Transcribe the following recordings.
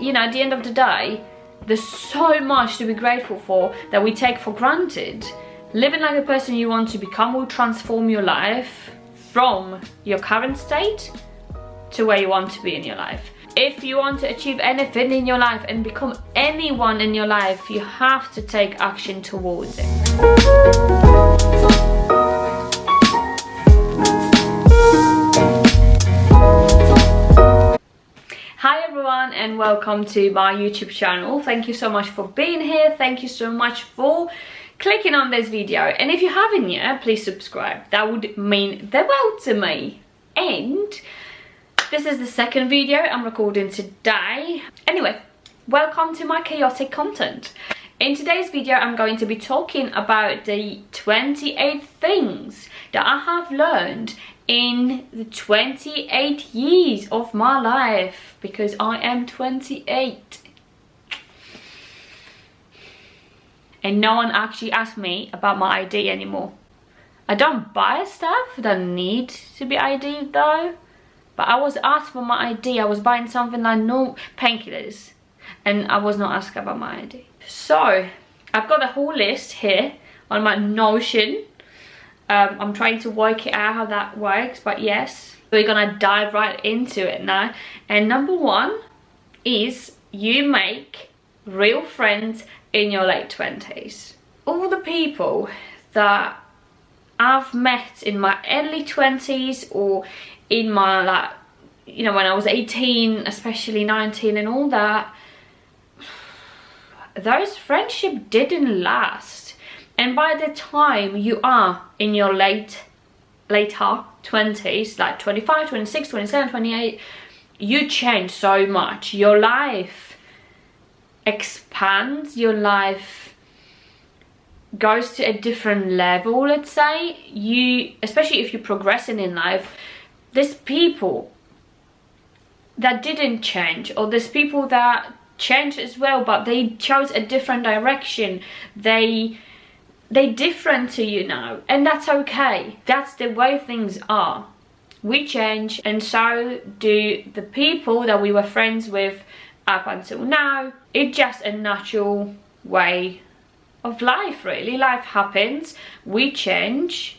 you know, at the end of the day, there's so much to be grateful for that we take for granted. Living like the person you want to become will transform your life from your current state to where you want to be in your life. If you want to achieve anything in your life and become anyone in your life, you have to take action towards it. Hi everyone, and welcome to my YouTube channel. Thank you so much for being here. Thank you so much for clicking on this video, and if you haven't yet, please subscribe. That would mean the world to me. And this is the second video I'm recording today. Anyway, welcome to my chaotic content. In today's video, I'm going to be talking about the 28 things that I have learned in the 28 years of my life, because I am 28. And no one actually asked me about my ID anymore. I don't buy stuff that need to be ID'd though. But I was asked for my ID. I was buying something like no painkillers, and I was not asked about my ID. So I've got a whole list here on my Notion. I'm trying to work it out how that works, but yes, we're gonna dive right into it now. And number one is you make real friends in your late 20s. All the people that I've met in my early 20s or in my, like, you know, when I was 18, especially 19 and all that, those friendships didn't last. And by the time you are in your later 20s, like 25, 26, 27, 28, you change so much. Your life expands, your life goes to a different level, let's say. Especially if you're progressing in life, there's people that didn't change, or there's people that changed as well, but they chose a different direction. They're different to you now, and that's okay. That's the way things are. We change, and so do the people that we were friends with up until now. It's just a natural way of life, really. Life happens, we change,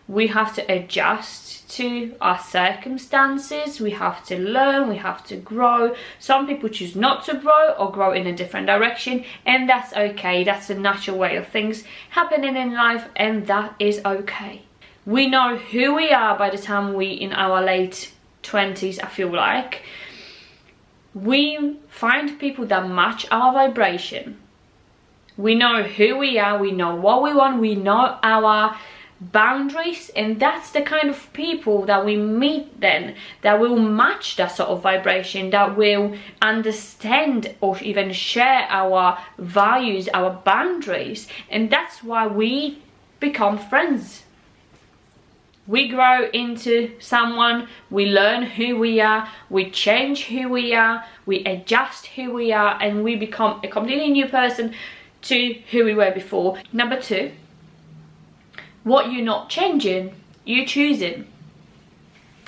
we have to adjust to our circumstances, we have to learn, we have to grow. Some people choose not to grow or grow in a different direction, and that's okay. That's a natural way of things happening in life, and that is okay. We know who we are by the time we in our late 20s, I feel like. We find people that match our vibration. We know who we are, we know what we want, we know our boundaries, and that's the kind of people that we meet then, that will match that sort of vibration, that will understand or even share our values, our boundaries, and that's why we become friends. We grow into someone, we learn who we are, we change who we are, we adjust who we are, and we become a completely new person to who we were before. Number two, what you're not changing, you're choosing.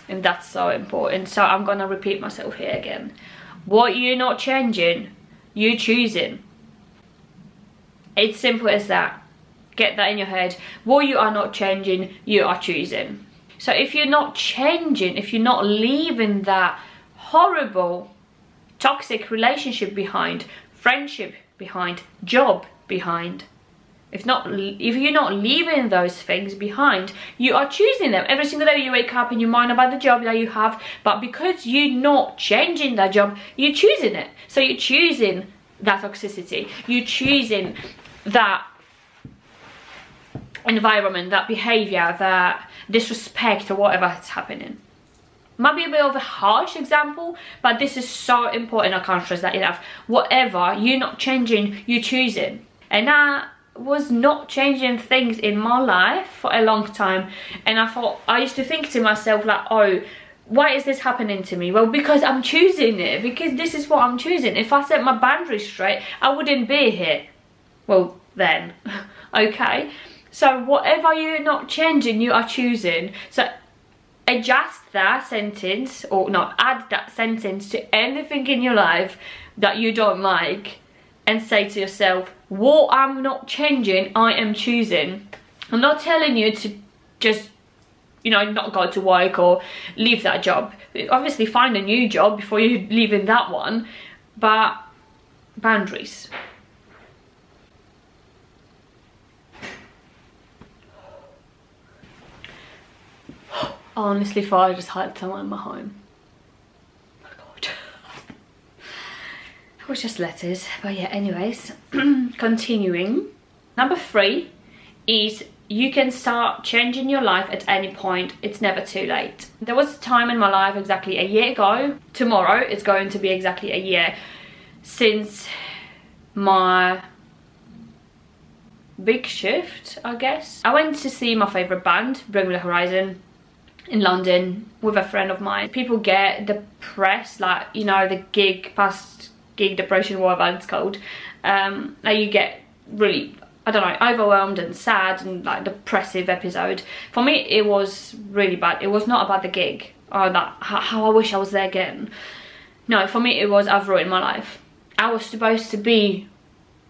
And that's so important. So I'm gonna repeat myself here again. What you're not changing, you're choosing. It's simple as that. Get that in your head. What you are not changing, you are choosing. So if you're not changing, if you're not leaving that horrible, toxic relationship behind, friendship behind, job behind, if you're not leaving those things behind, you are choosing them. Every single day you wake up and you mind about the job that you have, but because you're not changing that job, you're choosing it. So you're choosing that toxicity, you're choosing that environment, that behavior, that disrespect, or whatever is happening. Might be a bit of a harsh example, but this is so important. I can't stress that enough. Whatever you're not changing, you're choosing. And I was not changing things in my life for a long time, and I used to think to myself like, oh, why is this happening to me? Well, because I'm choosing it, because this is what I'm choosing. If I set my boundaries straight, I wouldn't be here. Well, then, okay. So whatever you're not changing, you are choosing. So adjust that sentence, or not, add that sentence to anything in your life. that you don't like and say to yourself, what I'm not changing, I am choosing. I'm not telling you to just, you know, not go to work or leave that job. Obviously find a new job before you leave in that one, but boundaries. I honestly thought I just had someone in my home. Oh my god. It was just letters, but yeah, anyways. Continuing. Number 3 is you can start changing your life at any point. It's never too late. There was a time in my life exactly a year ago. Tomorrow it's going to be exactly a year since my big shift, I guess. I went to see my favourite band, Bring Me The Horizon, in London with a friend of mine. People get depressed, like, you know, the past gig depression, whatever it's called. Like you get really, I don't know, overwhelmed and sad and like depressive episode. For me, it was really bad. It was not about the gig or that how I wish I was there again. No, for me, it was I've ruined my life. I was supposed to be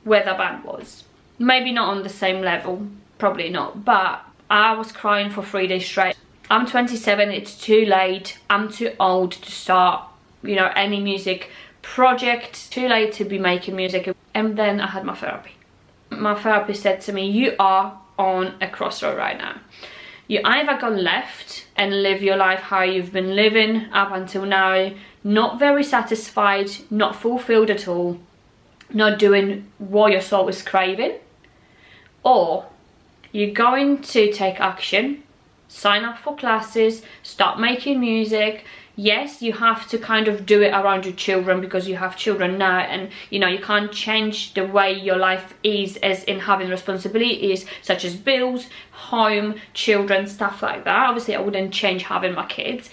where the band was. Maybe not on the same level, probably not, but I was crying for 3 days straight. I'm 27, it's too late. I'm too old to start, you know, any music project. Too late to be making music. And then I had my therapy. My therapist said to me, you are on a crossroad right now. You either go left and live your life how you've been living up until now, not very satisfied, not fulfilled at all, not doing what your soul is craving, or you're going to take action, sign up for classes, start making music. Yes, you have to kind of do it around your children because you have children now, and you know, you can't change the way your life is as in having responsibilities such as bills, home, children, stuff like that. Obviously I wouldn't change having my kids,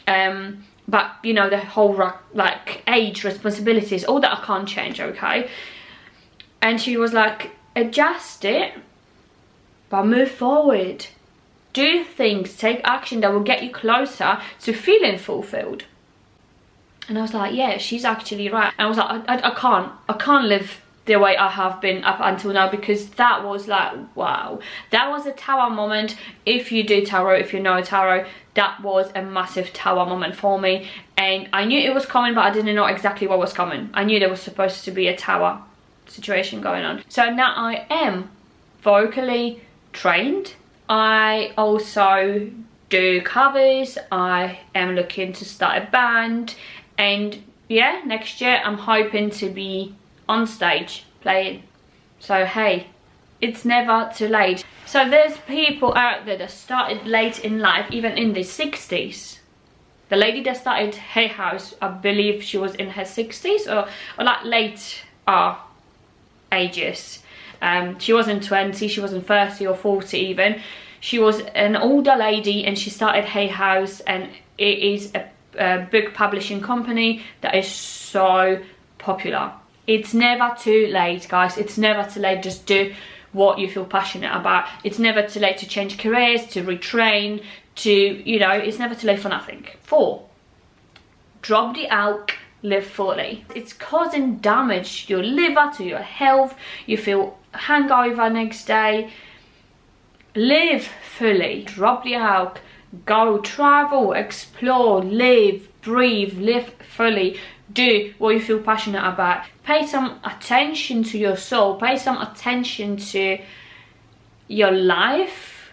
but you know, the whole like age, responsibilities, all that I can't change, okay? And she was like, adjust it but move forward. Do things, take action that will get you closer to feeling fulfilled. And I was like, yeah, she's actually right. And I was like, I can't live the way I have been up until now, because that was like, wow. That was a tower moment. If you do tarot, if you know tarot, that was a massive tower moment for me. And I knew it was coming, but I didn't know exactly what was coming. I knew there was supposed to be a tower situation going on. So now I am vocally trained. I also do covers. I am looking to start a band, and yeah, next year I'm hoping to be on stage playing. So hey, it's never too late. So there's people out there that started late in life, even in their 60s. The lady that started Hay House, I believe she was in her 60s or like late ages. She wasn't 20, she wasn't 30 or 40 even. She was an older lady and she started Hay House, and it is a book publishing company that is so popular. It's never too late, guys. It's never too late. Just do what you feel passionate about. It's never too late to change careers, to retrain, to, you know, it's never too late for nothing. 4, drop the alk, live fully. It's causing damage to your liver, to your health. You feel hangover next day. Live fully, drop the alk, go travel, explore, live, breathe, live fully. Do what you feel passionate about. Pay some attention to your soul, pay some attention to your life,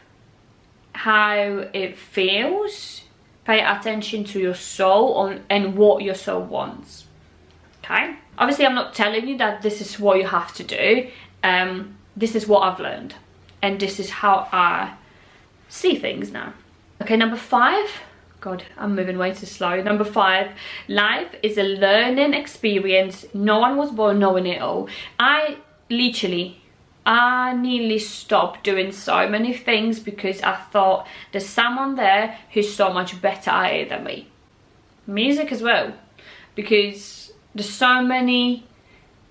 how it feels. Pay attention to your soul and what your soul wants, okay? Obviously I'm not telling you that this is what you have to do. This is what I've learned, and this is how I see things now. Okay, number 5. God, I'm moving way too slow. Number 5, life is a learning experience. No one was born knowing it all. I nearly stopped doing so many things because I thought there's someone there who's so much better at it than me. Music as well, because there's so many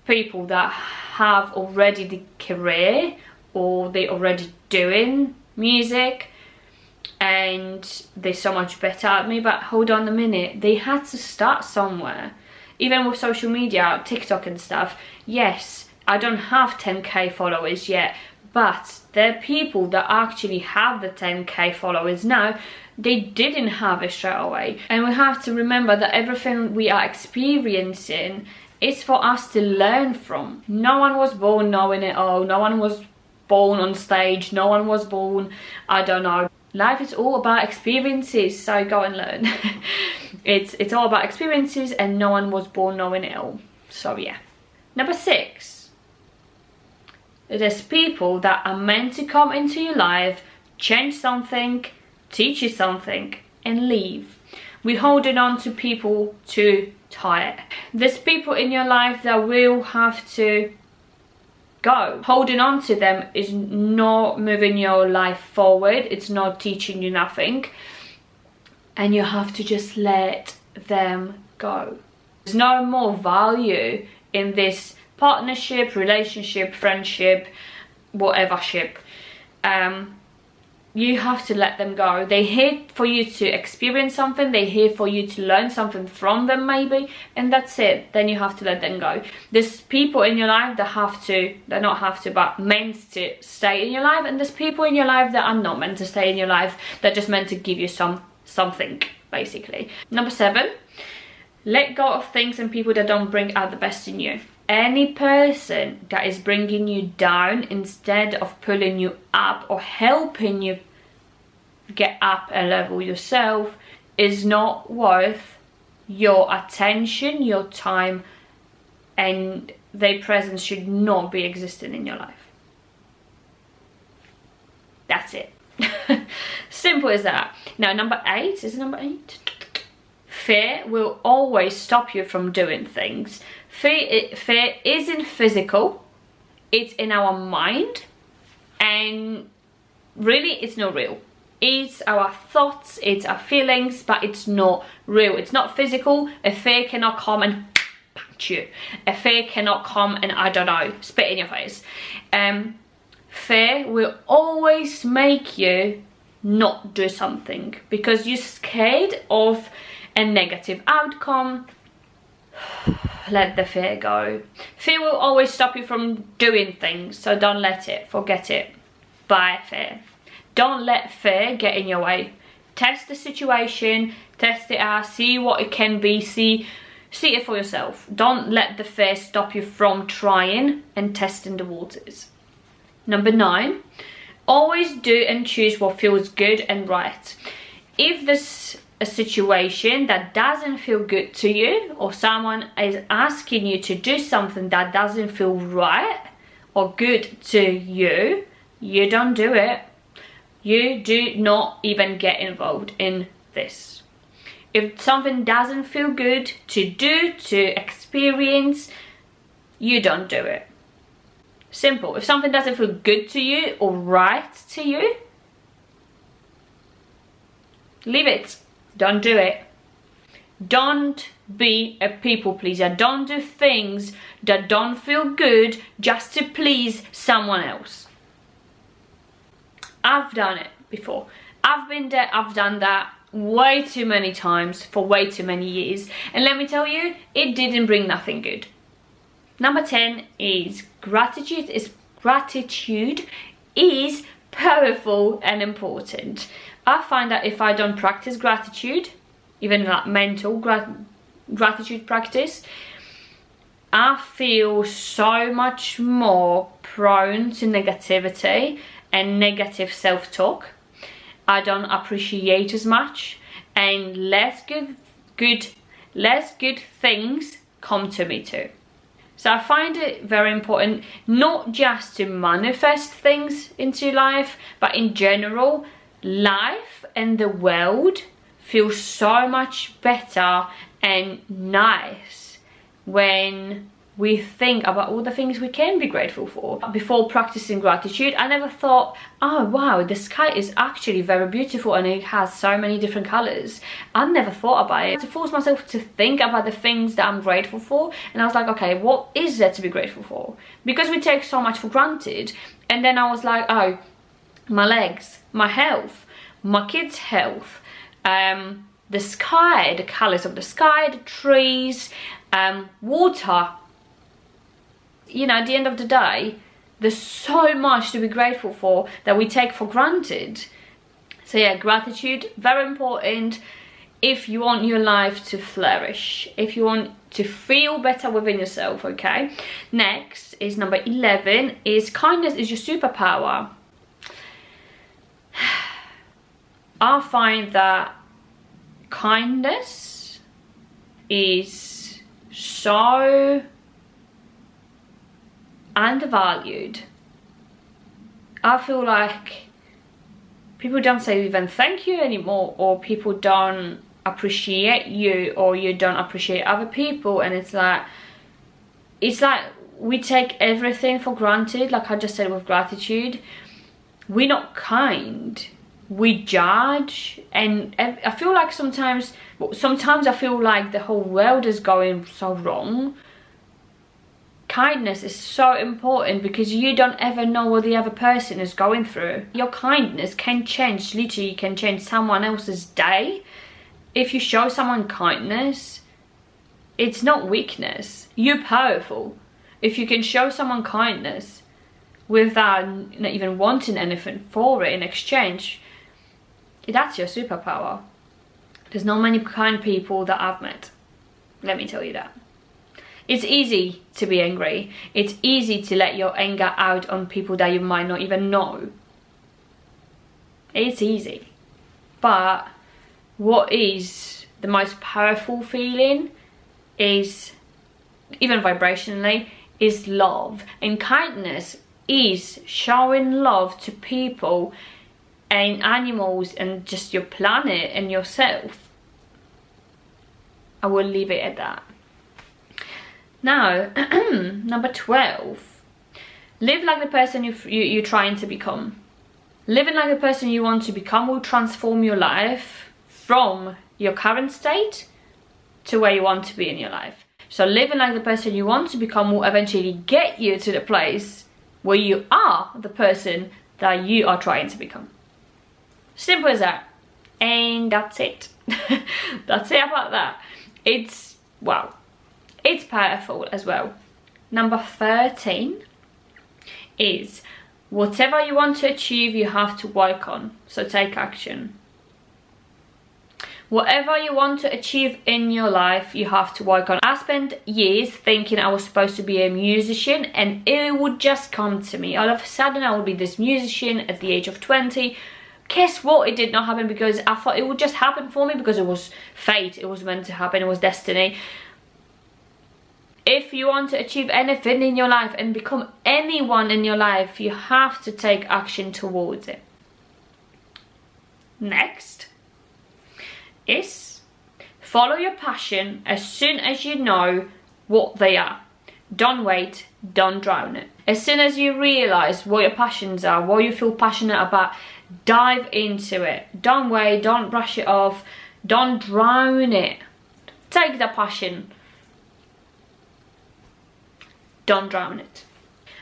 people that have already the career, or they already doing music, and they're so much better at me. But hold on a minute, they had to start somewhere. even with social media, TikTok and stuff. Yes, I don't have 10k followers yet, but there are people that actually have the 10k followers now. They didn't have it straight away. And we have to remember that everything we are experiencing is for us to learn from. No one was born knowing it all. No one was born on stage. No one was born, I don't know. Life is all about experiences, so go and learn. It's all about experiences, and no one was born knowing it all. So yeah. Number 6. There's people that are meant to come into your life, change something, teach you something, and leave. We're holding on to people too tight. There's people in your life that will have to go. Holding on to them is not moving your life forward. It's not teaching you nothing. And you have to just let them go. There's no more value in this partnership, relationship, friendship, whatever ship. You have to let them go. They're here for you to experience something. They're here for you to learn something from them, maybe, and that's it. Then you have to let them go. There's people in your life that have to, they're not have to, but meant to stay in your life, and there's people in your life that are not meant to stay in your life. They're just meant to give you something, basically. Number 7, let go of things and people that don't bring out the best in you. Any person that is bringing you down instead of pulling you up or helping you get up a level yourself is not worth your attention, your time, and their presence should not be existing in your life. That's it. Simple as that. Now, number 8, is it number 8? Fear will always stop you from doing things. Fear isn't physical, it's in our mind, and really it's not real. It's our thoughts, it's our feelings, but it's not real. It's not physical. A fear cannot come and punch you. A fear cannot come and, I don't know, spit in your face. Fear will always make you not do something because you're scared of a negative outcome. Let the fear go. Fear will always stop you from doing things, so don't let it. Forget it. Bye, fear. Don't let fear get in your way. Test the situation, test it out, see what it can be, see it for yourself. Don't let the fear stop you from trying and testing the waters. Number 9, always do and choose what feels good and right. If there's a situation that doesn't feel good to you, or someone is asking you to do something that doesn't feel right or good to you, you don't do it. You do not even get involved in this. If something doesn't feel good to do, to experience, you don't do it. Simple. If something doesn't feel good to you or right to you, leave it. Don't do it. Don't be a people pleaser. Don't do things that don't feel good just to please someone else. I've done it before. I've been there, I've done that way too many times for way too many years. And let me tell you, it didn't bring nothing good. Number 10 is gratitude is powerful and important. I find that if I don't practice gratitude, even like mental gratitude practice, I feel so much more prone to negativity and negative self-talk. I don't appreciate as much, and less good things come to me too. So I find it very important not just to manifest things into life, but in general, life and the world feels so much better and nice when we think about all the things we can be grateful for. Before practicing gratitude, I never thought, oh wow, the sky is actually very beautiful and it has so many different colors. I never thought about it. To force myself to think about the things that I'm grateful for, and I was like, okay, what is there to be grateful for? Because we take so much for granted. And then I was like, oh, my legs, my health, my kids' health, the sky, the colors of the sky, the trees, water. You know, at the end of the day, there's so much to be grateful for that we take for granted. So yeah, gratitude, very important if you want your life to flourish, if you want to feel better within yourself, okay? Next is number 11, is kindness is your superpower. I find that kindness is so undervalued. I feel like people don't say even thank you anymore, or people don't appreciate you, or you don't appreciate other people, and it's like we take everything for granted. Like I just said with gratitude, we're not kind, we judge, and I feel like sometimes I feel like the whole world is going so wrong. Kindness is so important because you don't ever know what the other person is going through. Your kindness can change, literally can change someone else's day. If you show someone kindness, it's not weakness. You're powerful. If you can show someone kindness without not even wanting anything for it in exchange, that's your superpower. There's not many kind people that I've met. Let me tell you that. It's easy to be angry. It's easy to let your anger out on people that you might not even know. It's easy. But what is the most powerful feeling is, even vibrationally, is love. And kindness is showing love to people and animals and just your planet and yourself. I will leave it at that. Now, number 12, live like the person you're trying to become. Living like the person you want to become will transform your life from your current state to where you want to be in your life. So living like the person you want to become will eventually get you to the place where you are the person that you are trying to become. Simple as that. And that's it. That's it about that. It's, wow. It's powerful as well. Number 13 is whatever you want to achieve, you have to work on. So take action. Whatever you want to achieve in your life, you have to work on. I spent years thinking I was supposed to be a musician, and it would just come to me. All of a sudden, I would be this musician at the age of 20. Guess what? It did not happen because I thought it would just happen for me because it was fate. It was meant to happen. It was destiny. If you want to achieve anything in your life and become anyone in your life, you have to take action towards it. Next is follow your passion as soon as you know what they are. Don't wait, don't drown it. As soon as you realize what your passions are, what you feel passionate about, dive into it. Don't wait, don't brush it off, don't drown it. Take the passion. Don't drown it.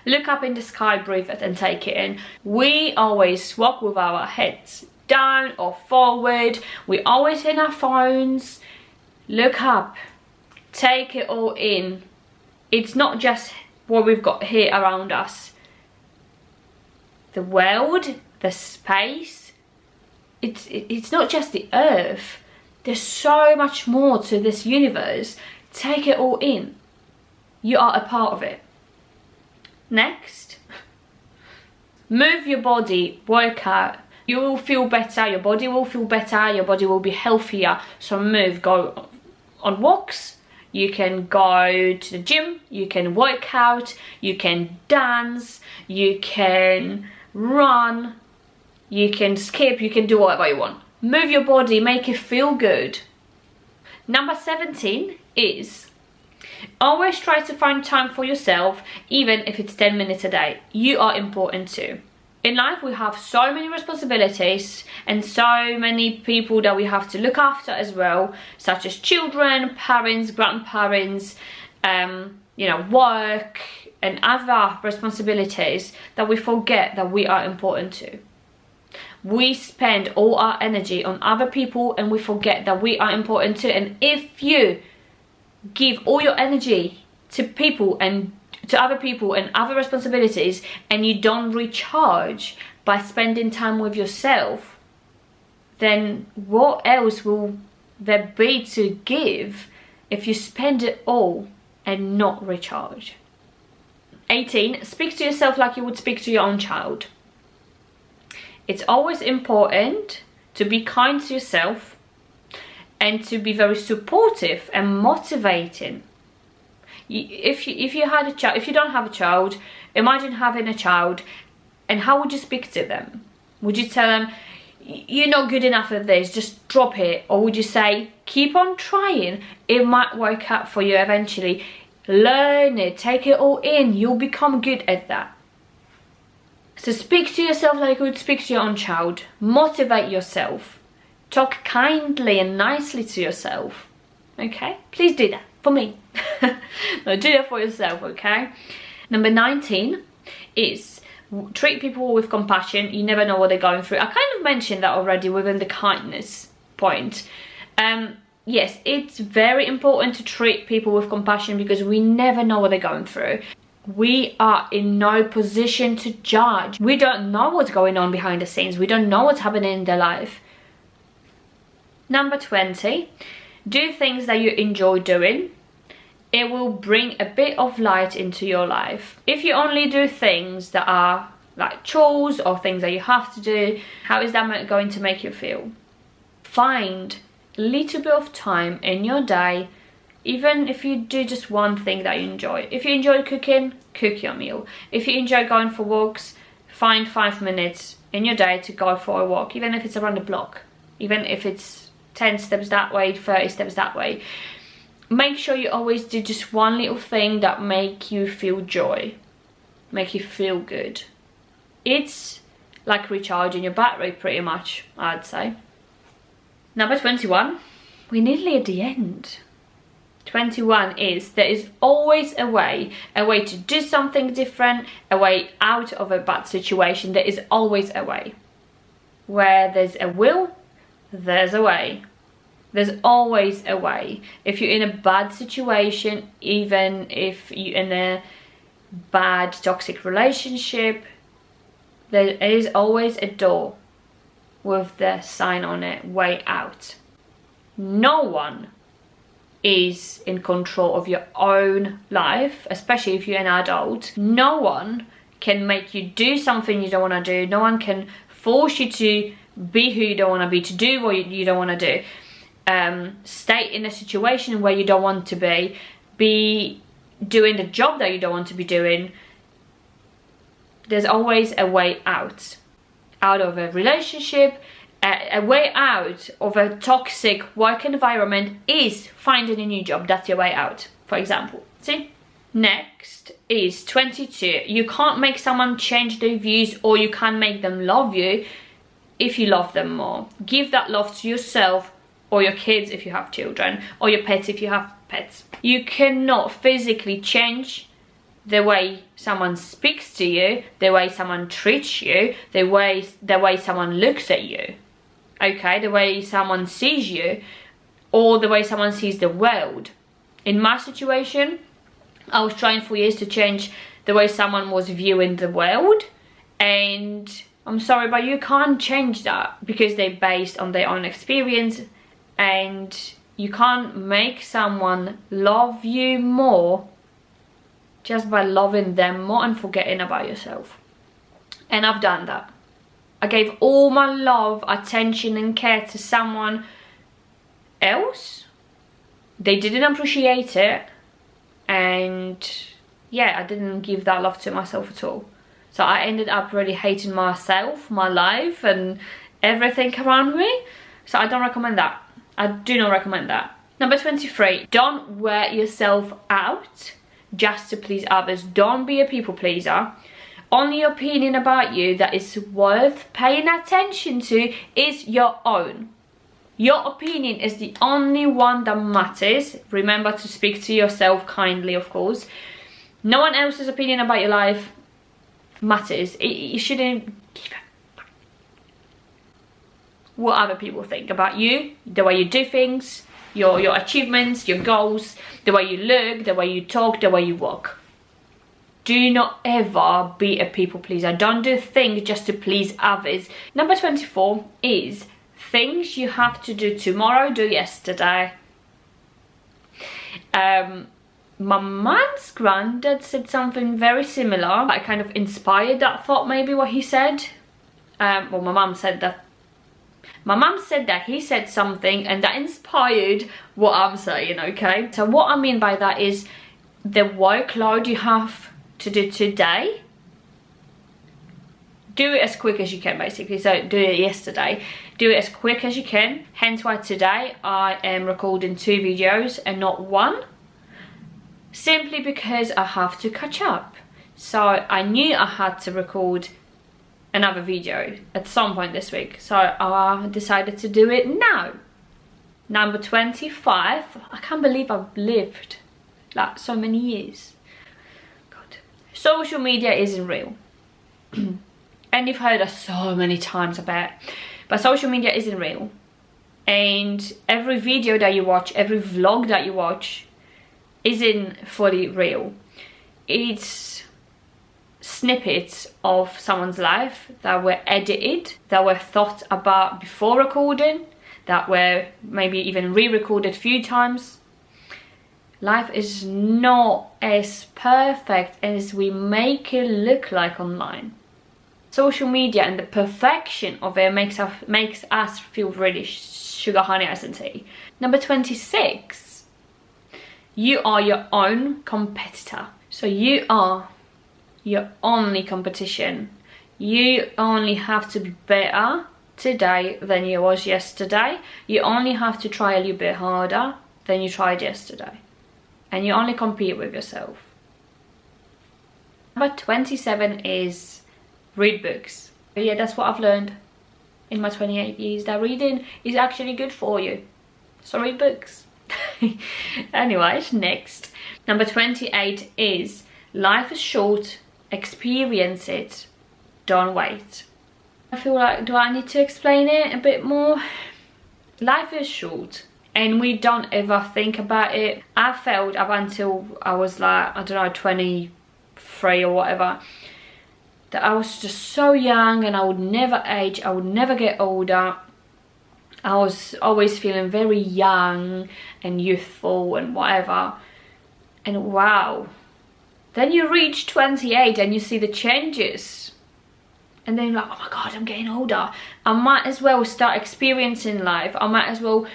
Look up in the sky, breathe it and take it in. We always walk with our heads down or forward. We always in our phones. Look up. Take it all in. It's not just what we've got here around us. The world, the space, it's not just the earth. There's so much more to this universe. Take it all in. You are a part of it. Next, move your body, work out. You will feel better, your body will feel better, your body will be healthier. So move, go on walks, you can go to the gym, you can work out, you can dance, you can run, you can skip, you can do whatever you want. Move your body, make it feel good. Number 17 is always try to find time for yourself, even if it's 10 minutes a day. You are important too. In life, we have so many responsibilities and so many people that we have to look after as well, such as children, parents, grandparents, you know, work and other responsibilities, that we forget that we are important too. We spend all our energy on other people and we forget that we are important too. And if you give all your energy to people and to other people and other responsibilities, and you don't recharge by spending time with yourself, then what else will there be to give if you spend it all and not recharge? 18, speak to yourself like you would speak to your own child. It's always important to be kind to yourself and to be very supportive and motivating. If you had a child, if you don't have a child, imagine having a child, and how would you speak to them? Would you tell them, you're not good enough at this, just drop it? Or would you say, keep on trying, it might work out for you eventually, learn it, take it all in, you'll become good at that. So speak to yourself like you would speak to your own child. Motivate yourself. Talk kindly and nicely to yourself. Okay? Please do that for me. No, do that for yourself, okay? Number 19 is treat people with compassion. You never know what they're going through. I kind of mentioned that already within the kindness point. Yes, it's very important to treat people with compassion because we never know what they're going through. We are in no position to judge. We don't know what's going on behind the scenes. We don't know what's happening in their life. Number 20, do things that you enjoy doing. It will bring a bit of light into your life. If you only do things that are like chores or things that you have to do, how is that going to make you feel? Find a little bit of time in your day, even if you do just one thing that you enjoy. If you enjoy cooking, cook your meal. If you enjoy going for walks, find 5 minutes in your day to go for a walk, even if it's around the block, even if it's 10 steps that way, 30 steps that way. Make sure you always do just one little thing that make you feel joy, make you feel good. It's like recharging your battery pretty much, I'd say. Number 21, we're nearly at the end. 21 is, there is always a way to do something different, a way out of a bad situation. There is always a way. Where there's a will, there's a way. There's always a way. If you're in a bad situation, even if you're in a bad toxic relationship, there is always a door with the sign on it, way out. No one is in control of your own life, especially if you're an adult. No one can make you do something you don't want to do. No one can force you to be who you don't want to be, to do what you don't want to do. Stay in a situation where you don't want to be doing the job that you don't want to be doing. There's always a way out of a relationship. A way out of a toxic work environment is finding a new job. That's your way out, for example. See? Next is 22. You can't make someone change their views, or you can't make them love you if you love them more. Give that love to yourself, or your kids if you have children, or your pets if you have pets. You cannot physically change the way someone speaks to you, the way someone treats you, the way someone looks at you, okay, the way someone sees you, or the way someone sees the world. In my situation, I was trying for years to change the way someone was viewing the world, and I'm sorry, but you can't change that because they're based on their own experience. And you can't make someone love you more just by loving them more and forgetting about yourself. And I've done that. I gave all my love, attention and care to someone else. They didn't appreciate it. And yeah, I didn't give that love to myself at all. So I ended up really hating myself, my life and everything around me. So I don't recommend that. I do not recommend that. Number 23, don't wear yourself out just to please others. Don't be a people pleaser. Only opinion about you that is worth paying attention to is your own. Your opinion is the only one that matters. Remember to speak to yourself kindly, of course. No one else's opinion about your life matters. You shouldn't give a what other people think about you, the way you do things. your achievements, your goals, the way you look, the way you talk, the way you walk. Do not ever be a people pleaser. Don't do things just to please others. Number 24 is things you have to do tomorrow, do yesterday. My mum's granddad said something very similar. I kind of inspired that thought, maybe, what he said. Well, my mum said that. My mum said that he said something and that inspired what I'm saying, okay? So what I mean by that is the workload you have to do today, do it as quick as you can, basically. So do it yesterday, do it as quick as you can. Hence why today I am recording 2 videos and not 1, simply because I have to catch up. So I knew I had to record another video at some point this week, so I decided to do it now. Number 25, I can't believe I've lived like so many years. God. Social media isn't real. And you've heard us so many times, I bet, but social media isn't real. And every video that you watch, every vlog that you watch isn't fully real. It's snippets of someone's life that were edited, that were thought about before recording, that were maybe even re-recorded a few times. Life is not as perfect as we make it look like online. Social media and the perfection of it makes us feel really sugar, honey, ice and tea. Number 26, you are your own competitor. So you are your only competition. You only have to be better today than you was yesterday. You only have to try a little bit harder than you tried yesterday. And you only compete with yourself. Number 27 is read books. Yeah, that's what I've learned in my 28 years, that reading is actually good for you. So read books. Anyways, next. Number 28 is life is short, experience it, don't wait. I feel like, do I need to explain it a bit more? Life is short and we don't ever think about it. I felt up until I was like, I don't know, 23 or whatever, that I was just so young and I would never age, I would never get older. I was always feeling very young and youthful and whatever. And wow, then you reach 28 and you see the changes. And then you're like, oh my God, I'm getting older. I might as well start experiencing life. I might as well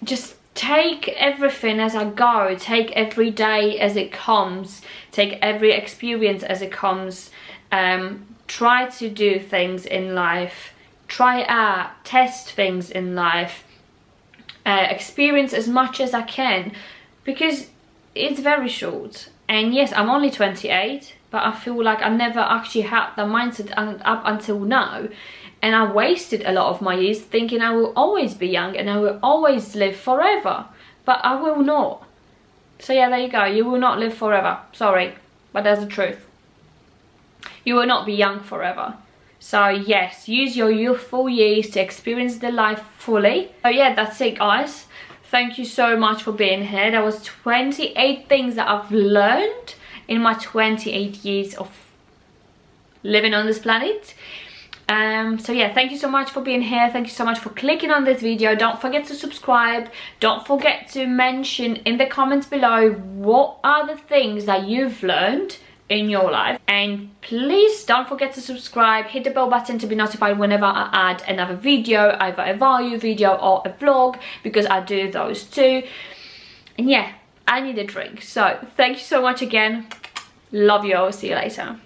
just take everything as I go. Take every day as it comes. Take every experience as it comes. Try to do things in life. Try out, test things in life. Experience as much as I can. Because it's very short. And yes, I'm only 28, but I feel like I never actually had the mindset up until now. And I wasted a lot of my years thinking I will always be young and I will always live forever. But I will not. So yeah, there you go. You will not live forever. Sorry, but that's the truth. You will not be young forever. So yes, use your youthful years to experience the life fully. So yeah, that's it, guys. Thank you so much for being here. That was 28 things that I've learned in my 28 years of living on this planet. So yeah, thank you so much for being here. Thank you so much for clicking on this video. Don't forget to subscribe. Don't forget to mention in the comments below what are the things that you've learned in your life. And please don't forget to subscribe. Hit the bell button to be notified whenever I add another video, either a value video or a vlog, because I do those too. And yeah, I need a drink. So thank you so much again. Love you all. See you later.